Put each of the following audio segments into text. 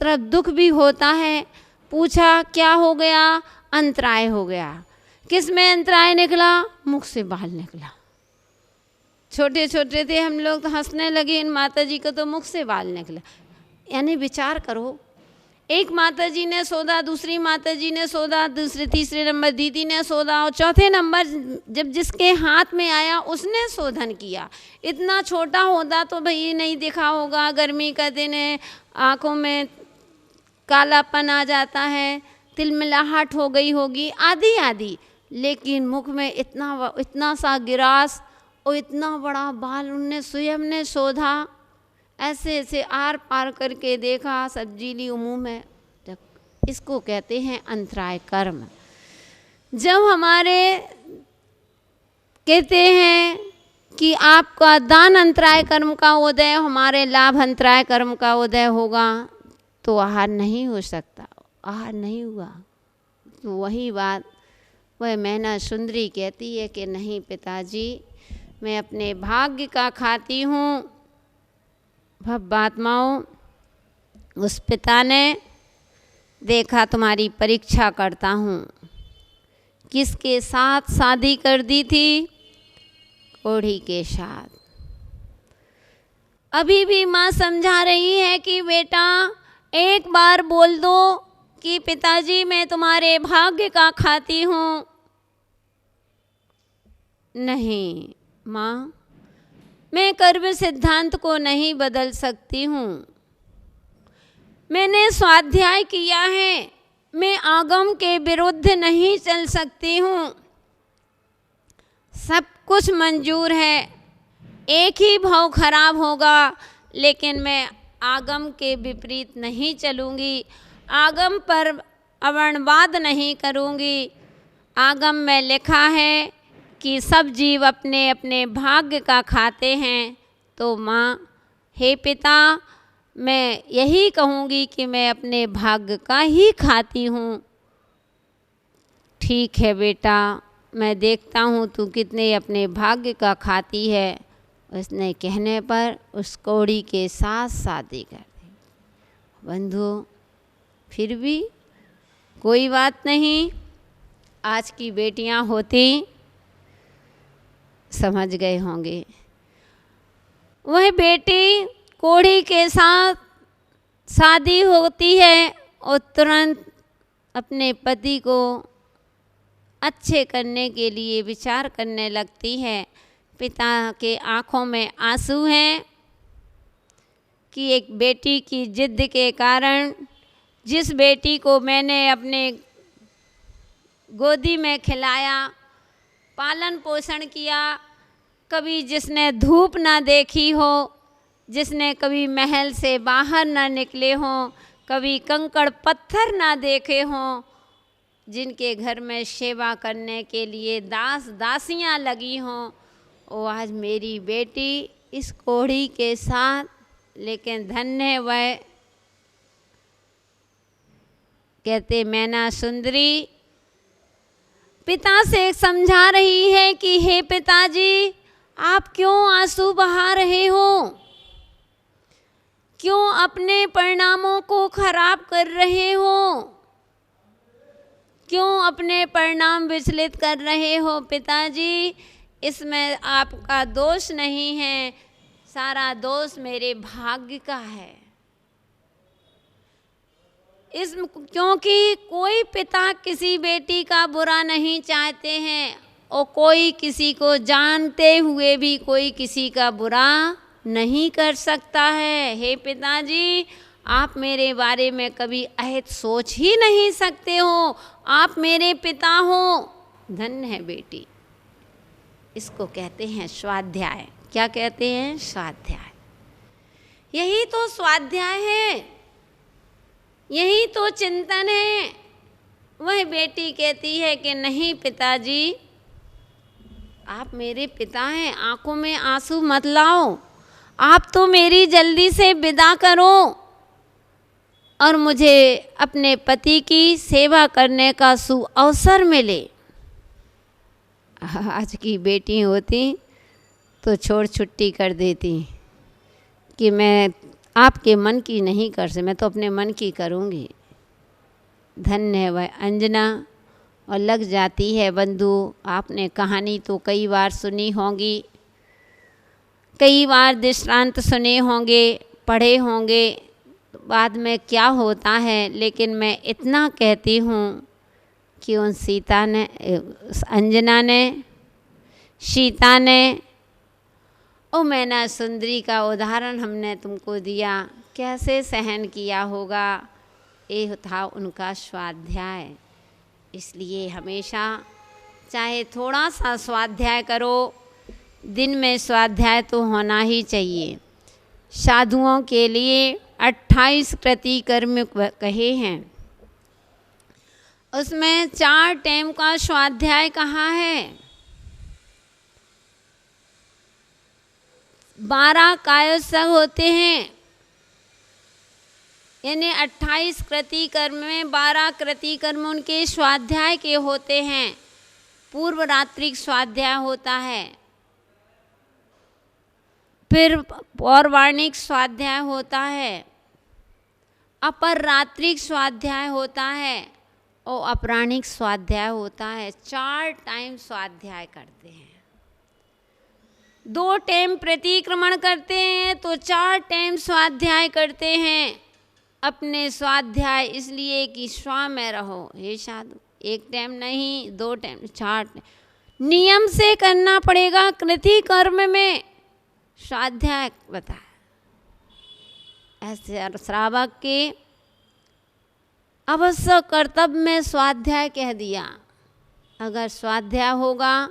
तरफ दुख भी होता है। पूछा क्या हो गया? अंतराय हो गया। किस में अंतराय निकला? मुख से बाल निकला। छोटे छोटे थे हम लोग तो हंसने लगे, इन माता जी को तो मुख से बाल निकला। यानी विचार करो, एक माता जी ने सोधा, दूसरी माता जी ने सोधा, दूसरे तीसरे नंबर दीदी ने सोधा, और चौथे नंबर जब जिसके हाथ में आया उसने शोधन किया। इतना छोटा होता तो भाई नहीं दिखा होगा, गर्मी का दिन है, आँखों में कालापन आ जाता है, तिलमिलाहट हो गई होगी आदि आदि, लेकिन मुख में इतना सा गिरास और इतना बड़ा बाल उनने स्वयं ने शोधा। ऐसे ऐसे आर पार करके देखा, सब्जी ली मुँह में। जब इसको कहते हैं अंतराय कर्म। जब हमारे कहते हैं कि आपका दान अंतराय कर्म का उदय, हमारे लाभ अंतराय कर्म का उदय होगा, तो आहार नहीं हो सकता। आहार नहीं हुआ तो वही बात वह मैना सुंदरी कहती है कि नहीं पिताजी, मैं अपने भाग्य का खाती हूँ। भव्यात्माओं, उस पिता ने देखा तुम्हारी परीक्षा करता हूँ। किसके साथ शादी कर दी थी? कोढ़ी के साथ। अभी भी माँ समझा रही है कि बेटा एक बार बोल दो कि पिताजी मैं तुम्हारे भाग्य का खाती हूँ। नहीं माँ, मैं कर्म सिद्धांत को नहीं बदल सकती हूँ। मैंने स्वाध्याय किया है, मैं आगम के विरुद्ध नहीं चल सकती हूँ। सब कुछ मंजूर है, एक ही भाव खराब होगा, लेकिन मैं आगम के विपरीत नहीं चलूँगी, आगम पर अवर्णवाद नहीं करूँगी। आगम में लिखा है कि सब जीव अपने अपने भाग्य का खाते हैं। तो माँ, हे पिता, मैं यही कहूँगी कि मैं अपने भाग्य का ही खाती हूँ। ठीक है बेटा, मैं देखता हूँ तू कितने अपने भाग्य का खाती है। उसने कहने पर उस कोढ़ी के साथ शादी कर दी। बंधुओं, फिर भी कोई बात नहीं, आज की बेटियाँ होती समझ गए होंगे। वह बेटी कोढ़ी के साथ शादी होती है और तुरंत अपने पति को अच्छे करने के लिए विचार करने लगती है। पिता के आँखों में आंसू हैं कि एक बेटी की जिद के कारण, जिस बेटी को मैंने अपने गोदी में खिलाया, पालन पोषण किया, कभी जिसने धूप ना देखी हो, जिसने कभी महल से बाहर ना निकले हों, कभी कंकड़ पत्थर ना देखे हों, जिनके घर में सेवा करने के लिए दास दासियां लगी हों, वो आज मेरी बेटी इस कोढ़ी के साथ। लेकिन धन्य वह, कहते मैना सुंदरी पिता से समझा रही है कि हे पिताजी, आप क्यों आंसू बहा रहे हो? क्यों अपने परिणामों को खराब कर रहे हो? क्यों अपने परिणाम विचलित कर रहे हो? पिताजी, इसमें आपका दोष नहीं है, सारा दोष मेरे भाग्य का है। क्योंकि कोई पिता किसी बेटी का बुरा नहीं चाहते हैं और कोई किसी को जानते हुए भी कोई किसी का बुरा नहीं कर सकता है। हे पिताजी, आप मेरे बारे में कभी अहित सोच ही नहीं सकते हो, आप मेरे पिता हो। धन्य है बेटी। इसको कहते हैं स्वाध्याय। क्या कहते हैं? स्वाध्याय। यही तो स्वाध्याय है, यही तो चिंतन है। वह बेटी कहती है कि नहीं पिताजी, आप मेरे पिता हैं, आंखों में आंसू मत लाओ, आप तो मेरी जल्दी से विदा करो और मुझे अपने पति की सेवा करने का सुअवसर मिले। आज की बेटी होती तो छोड़ छुट्टी कर देती कि मैं आपके मन की नहीं कर सकती, मैं तो अपने मन की करूँगी। धन्य है वह अंजना। और लग जाती है बंधु। आपने कहानी तो कई बार सुनी होंगी, कई बार दृष्टांत सुने होंगे, पढ़े होंगे बाद में क्या होता है, लेकिन मैं इतना कहती हूँ कि उन सीता ने, अंजना ने, सीता ने और मैना सुंदरी का उदाहरण हमने तुमको दिया, कैसे सहन किया होगा, ये था उनका स्वाध्याय। इसलिए हमेशा चाहे थोड़ा सा स्वाध्याय करो, दिन में स्वाध्याय तो होना ही चाहिए। साधुओं के लिए 28 कृतिकर्म कहे हैं, उसमें 4 टाइम का स्वाध्याय कहा है। 12 कायोत्सव होते हैं, यानी 28 कृतिकर्म में 12 कृतिकर्म उनके स्वाध्याय के होते हैं। पूर्व रात्रिक स्वाध्याय होता है, फिर पौर्वाणिक स्वाध्याय होता है, अपर रात्रिक स्वाध्याय होता है और अपराह्निक स्वाध्याय होता है। 4 टाइम स्वाध्याय करते हैं। 2 टाइम प्रतिक्रमण करते हैं तो 4 टाइम स्वाध्याय करते हैं। अपने स्वाध्याय इसलिए कि स्व में रहो हे साधु, 1 टाइम नहीं, 2 टाइम, 4 टाइम नियम से करना पड़ेगा। कृति कर्म में स्वाध्याय बताया। ऐसे श्रावक के अवश्य कर्तव्य में स्वाध्याय कह दिया। अगर स्वाध्याय होगा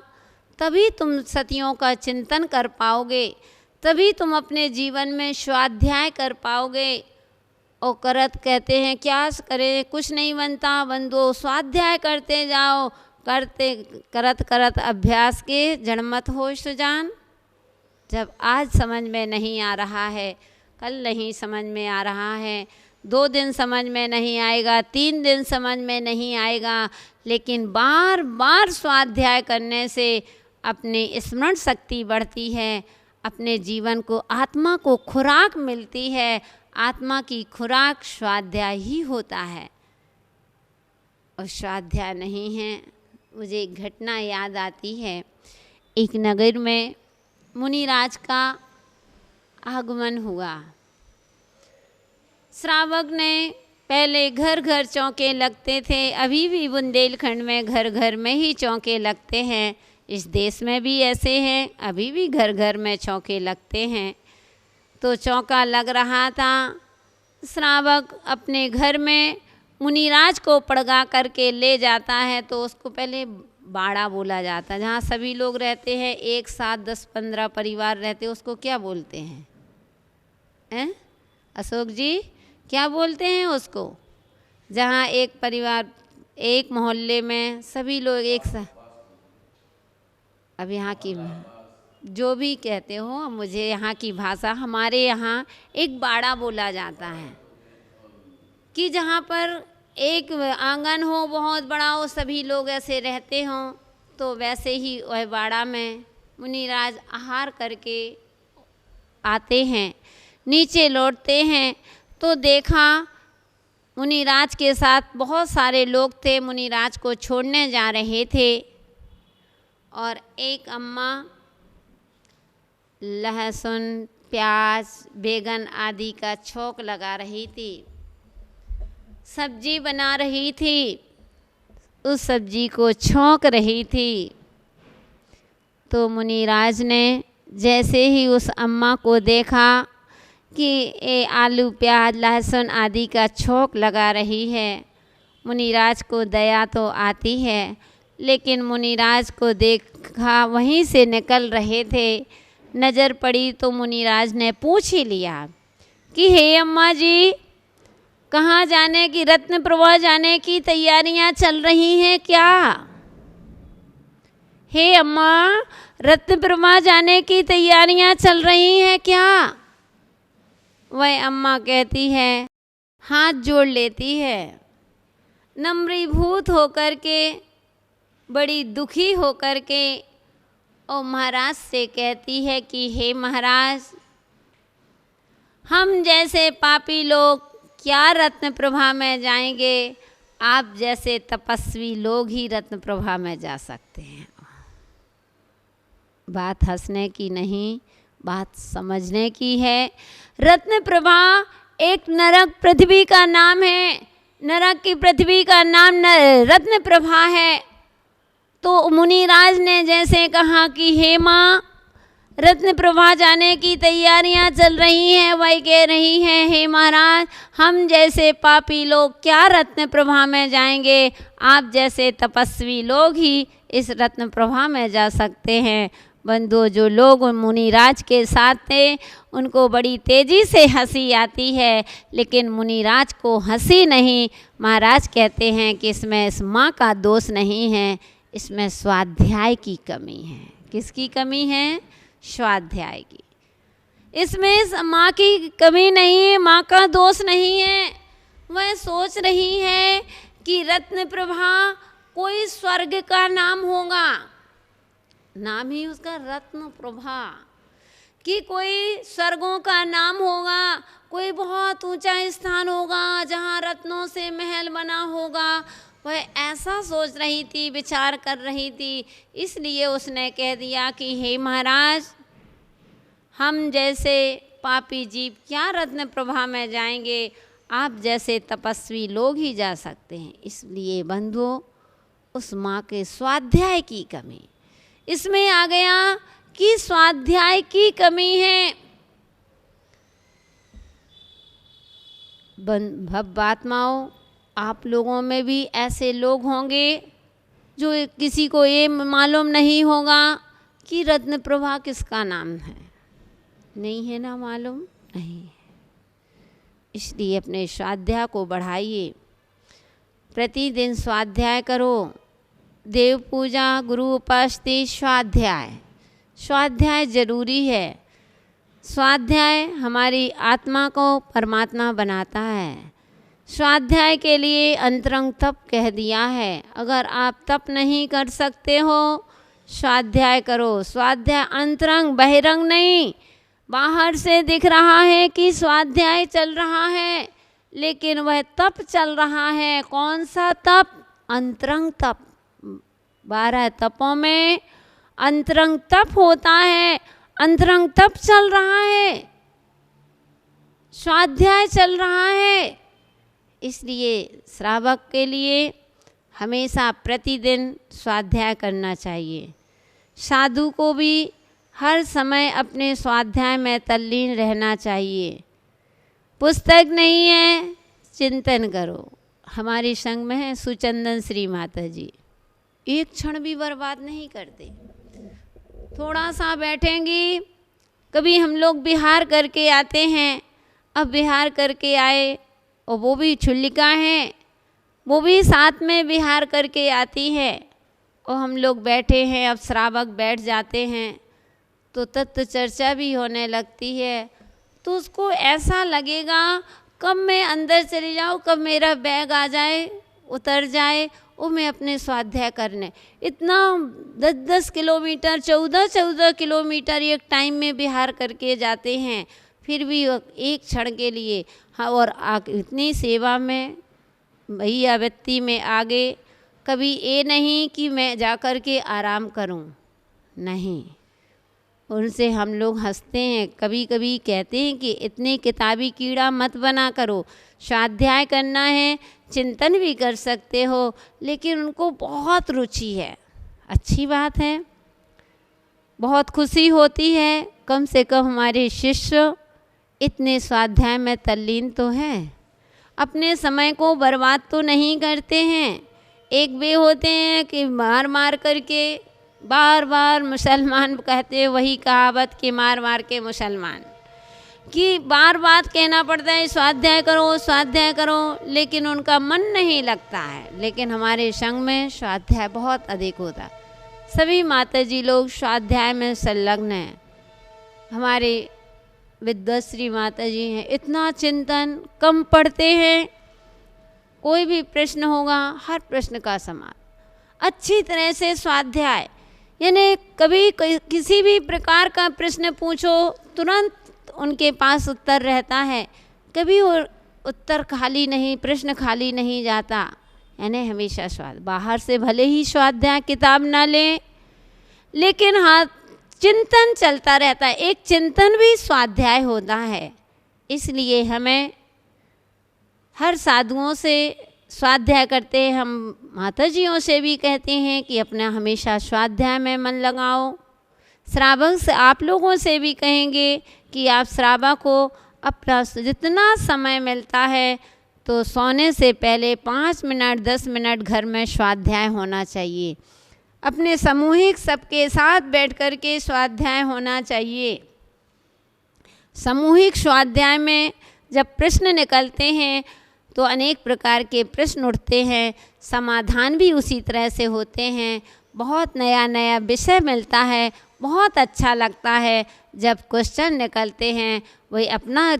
तभी तुम सतियों का चिंतन कर पाओगे, तभी तुम अपने जीवन में स्वाध्याय कर पाओगे। और करत कहते हैं क्या करें, कुछ नहीं बनता, बंदो स्वाध्याय करते जाओ, करते करत करत अभ्यास के जड़मत हो सुजान। जब आज समझ में नहीं आ रहा है, कल नहीं समझ में आ रहा है, 2 दिन समझ में नहीं आएगा, 3 दिन समझ में नहीं आएगा, लेकिन बार बार स्वाध्याय करने से अपनी स्मरण शक्ति बढ़ती है, अपने जीवन को, आत्मा को खुराक मिलती है। आत्मा की खुराक स्वाध्याय ही होता है। और स्वाध्याय नहीं है, मुझे एक घटना याद आती है। एक नगर में मुनिराज का आगमन हुआ। श्रावक ने पहले घर घर चौके लगते थे, अभी भी बुंदेलखंड में घर घर में ही चौके लगते हैं। इस देश में भी ऐसे हैं, अभी भी घर घर में चौके लगते हैं। तो चौका लग रहा था। श्रावक अपने घर में मुनिराज को पड़गा करके ले जाता है, तो उसको पहले बाड़ा बोला जाता है। जहाँ सभी लोग रहते हैं, एक साथ 10-15 परिवार रहते हैं, उसको क्या बोलते हैं अशोक जी, क्या बोलते हैं उसको? जहाँ एक परिवार, एक मोहल्ले में सभी लोग एक साथ, अब यहाँ की जो भी कहते हो, मुझे यहाँ की भाषा, हमारे यहाँ एक बाड़ा बोला जाता है कि जहाँ पर एक आंगन हो बहुत बड़ा हो, सभी लोग ऐसे रहते हों। तो वैसे ही वह बाड़ा में मुनिराज आहार करके आते हैं, नीचे लौटते हैं तो देखा मुनिराज के साथ बहुत सारे लोग थे, मुनिराज को छोड़ने जा रहे थे। और एक अम्मा लहसुन, प्याज, बैगन आदि का छौंक लगा रही थी, सब्जी बना रही थी, उस सब्जी को छौंक रही थी। तो मुनिराज ने जैसे ही उस अम्मा को देखा कि ये आलू, प्याज, लहसुन आदि का छौंक लगा रही है, मुनिराज को दया तो आती है, लेकिन मुनिराज को देखा वहीं से निकल रहे थे, नज़र पड़ी तो मुनिराज ने पूछ ही लिया कि हे अम्मा जी, कहाँ जाने की, रत्न प्रवाह जाने की तैयारियां चल रही हैं क्या? हे अम्मा, रत्न प्रवाह जाने की तैयारियां चल रही हैं क्या? वह अम्मा कहती है, हाथ जोड़ लेती है, नम्रीभूत होकर के, बड़ी दुखी होकर के, और महाराज से कहती है कि हे महाराज, हम जैसे पापी लोग क्या रत्न प्रभा में जाएंगे, आप जैसे तपस्वी लोग ही रत्न प्रभा में जा सकते हैं। बात हंसने की नहीं, बात समझने की है। रत्न प्रभा एक नरक पृथ्वी का नाम है, नरक की पृथ्वी का नाम रत्न प्रभा है। तो मुनिराज ने जैसे कहा कि हे माँ, रत्न प्रभा जाने की तैयारियां चल रही हैं, वही कह रही हैं हे महाराज, हम जैसे पापी लोग क्या रत्न प्रभा में जाएंगे, आप जैसे तपस्वी लोग ही इस रत्न प्रभा में जा सकते हैं। बंधुओं, जो लोग मुनिराज के साथ थे उनको बड़ी तेज़ी से हंसी आती है, लेकिन मुनिराज को हंसी नहीं। महाराज कहते हैं कि इसमें इस माँ का दोष नहीं है, इसमें स्वाध्याय की कमी है। किसकी कमी है? स्वाध्याय की। इसमें माँ की कमी नहीं है, माँ का दोष नहीं है। वह सोच रही है कि रत्न प्रभा कोई स्वर्ग का नाम होगा, नाम ही उसका रत्न प्रभा, कि कोई स्वर्गों का नाम होगा, कोई बहुत ऊंचा स्थान होगा जहाँ रत्नों से महल बना होगा। वह ऐसा सोच रही थी, विचार कर रही थी। इसलिए उसने कह दिया कि हे महाराज, हम जैसे पापी जीव क्या रत्न प्रभा में जाएंगे, आप जैसे तपस्वी लोग ही जा सकते हैं। इसलिए बंधुओं, उस माँ के स्वाध्याय की कमी, इसमें आ गया कि स्वाध्याय की कमी है। भव्यात्माओं, आप लोगों में भी ऐसे लोग होंगे जो किसी को ये मालूम नहीं होगा कि रत्न प्रभा किसका नाम है। नहीं है ना मालूम? नहीं है। इसलिए अपने स्वाध्याय को बढ़ाइए, प्रतिदिन स्वाध्याय करो। देव पूजा, गुरु उपासना, स्वाध्याय, स्वाध्याय जरूरी है। स्वाध्याय हमारी आत्मा को परमात्मा बनाता है। स्वाध्याय के लिए अंतरंग तप कह दिया है। अगर आप तप नहीं कर सकते हो, स्वाध्याय करो। स्वाध्याय अंतरंग, बहिरंग नहीं। बाहर से दिख रहा है कि स्वाध्याय चल रहा है, लेकिन वह तप चल रहा है। कौन सा तप? अंतरंग तप। 12 तपों में अंतरंग तप होता है। अंतरंग तप चल रहा है, स्वाध्याय चल रहा है। इसलिए श्रावक के लिए हमेशा प्रतिदिन स्वाध्याय करना चाहिए। साधु को भी हर समय अपने स्वाध्याय में तल्लीन रहना चाहिए। पुस्तक नहीं है, चिंतन करो। हमारे संग में है सुचंदन श्री माता जी, एक क्षण भी बर्बाद नहीं करते। थोड़ा सा बैठेंगी। कभी हम लोग बिहार करके आते हैं, अब बिहार करके आए और वो भी छुल्लिका हैं, वो भी साथ में बिहार करके आती है, और हम लोग बैठे हैं। अब श्रावक बैठ जाते हैं तो तत्व चर्चा भी होने लगती है। तो उसको ऐसा लगेगा कब मैं अंदर चली जाऊँ, कब मेरा बैग आ जाए, उतर जाए, वो मैं अपने स्वाध्याय करने। इतना 10-10 किलोमीटर, 14-14 किलोमीटर एक टाइम में बिहार करके जाते हैं, फिर भी एक क्षण के लिए। हाँ, और इतनी सेवा में भैया व्यक्ति में आगे, कभी ये नहीं कि मैं जा कर के आराम करूं, नहीं। उनसे हम लोग हंसते हैं, कभी कभी कहते हैं कि इतने किताबी कीड़ा मत बना करो, स्वाध्याय करना है, चिंतन भी कर सकते हो, लेकिन उनको बहुत रुचि है। अच्छी बात है, बहुत खुशी होती है। कम से कम हमारे शिष्य इतने स्वाध्याय में तल्लीन तो हैं, अपने समय को बर्बाद तो नहीं करते हैं। एक वे होते हैं कि मार मार करके, बार बार मुसलमान कहते हैं वही कहावत कि मार मार के मुसलमान, कि बार बार कहना पड़ता है स्वाध्याय करो स्वाध्याय करो, लेकिन उनका मन नहीं लगता है। लेकिन हमारे संघ में स्वाध्याय बहुत अधिक होता है। सभी माताजी लोग स्वाध्याय में संलग्न हैं। हमारे विद्वश्री माता जी हैं, इतना चिंतन, कम पढ़ते हैं। कोई भी प्रश्न होगा, हर प्रश्न का समाधान अच्छी तरह से स्वाध्याय, यानी कभी किसी भी प्रकार का प्रश्न पूछो, तुरंत तो उनके पास उत्तर रहता है, कभी वो उत्तर खाली नहीं, प्रश्न खाली नहीं जाता। यानी हमेशा बाहर से भले ही स्वाध्याय किताब ना लें, लेकिन हाँ चिंतन चलता रहता है। एक चिंतन भी स्वाध्याय होता है। इसलिए हमें हर साधुओं से स्वाध्याय करते हैं, हम माताजियों से भी कहते हैं कि अपना हमेशा स्वाध्याय में मन लगाओ। श्रावक से आप लोगों से भी कहेंगे कि आप श्रावक को अपना जितना समय मिलता है तो सोने से पहले 5 मिनट 10 मिनट घर में स्वाध्याय होना चाहिए। अपने सामूहिक सबके साथ बैठ कर के स्वाध्याय होना चाहिए। सामूहिक स्वाध्याय में जब प्रश्न निकलते हैं तो अनेक प्रकार के प्रश्न उठते हैं, समाधान भी उसी तरह से होते हैं। बहुत नया नया विषय मिलता है, बहुत अच्छा लगता है जब क्वेश्चन निकलते हैं। वही अपना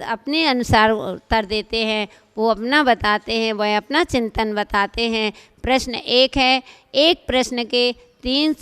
अपने अनुसार उत्तर देते हैं, वो अपना बताते हैं, वह अपना चिंतन बताते हैं। प्रश्न एक है, एक प्रश्न के 3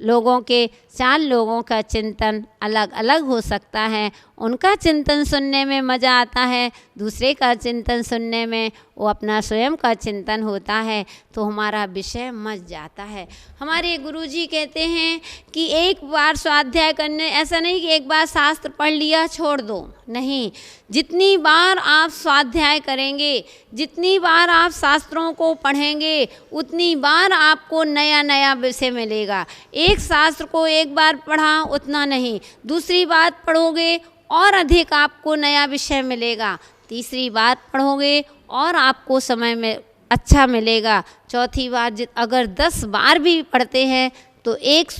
लोगों के 4 लोगों का चिंतन अलग अलग हो सकता है। उनका चिंतन सुनने में मज़ा आता है, दूसरे का चिंतन सुनने में वो अपना स्वयं का चिंतन होता है, तो हमारा विषय मच जाता है। हमारे गुरुजी कहते हैं कि एक बार स्वाध्याय करने, ऐसा नहीं कि एक बार शास्त्र पढ़ लिया छोड़ दो, नहीं, जितनी बार आप स्वाध्याय करेंगे, जितनी बार आप शास्त्रों को पढ़ेंगे, उतनी बार आपको नया नया विषय मिलेगा। एक शास्त्र को एक बार पढ़ा उतना नहीं, दूसरी बार पढ़ोगे और अधिक आपको नया विषय मिलेगा, तीसरी बार पढ़ोगे और आपको समय में अच्छा मिलेगा, चौथी बार अगर 10 बार भी पढ़ते हैं तो एक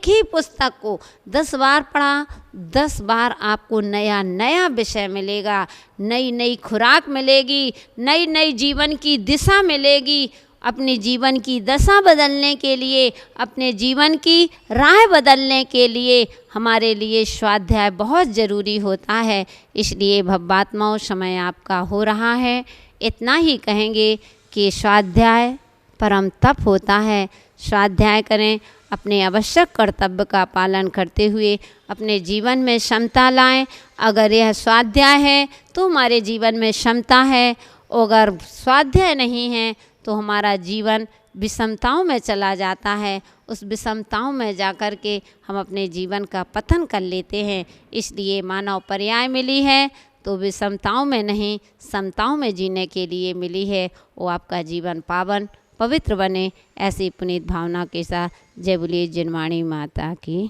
ही पुस्तक को 10 बार पढ़ा, 10 बार आपको नया नया विषय मिलेगा, नई नई खुराक मिलेगी, नई नई जीवन की दिशा मिलेगी। अपने जीवन की दशा बदलने के लिए, अपने जीवन की राह बदलने के लिए हमारे लिए स्वाध्याय बहुत ज़रूरी होता है। इसलिए भव्यात्माओं, समय आपका हो रहा है, इतना ही कहेंगे कि स्वाध्याय परम तप होता है। स्वाध्याय करें, अपने आवश्यक कर्तव्य का पालन करते हुए अपने जीवन में क्षमता लाएं। अगर यह स्वाध्याय है तो हमारे जीवन में क्षमता है, अगर स्वाध्याय नहीं है तो हमारा जीवन विषमताओं में चला जाता है। उस विषमताओं में जाकर के हम अपने जीवन का पतन कर लेते हैं। इसलिए मानव पर्याय मिली है तो विषमताओं में नहीं, समताओं में जीने के लिए मिली है। वो आपका जीवन पावन पवित्र बने, ऐसी पुनीत भावना के साथ जय बोलिए जिनवाणी माता की।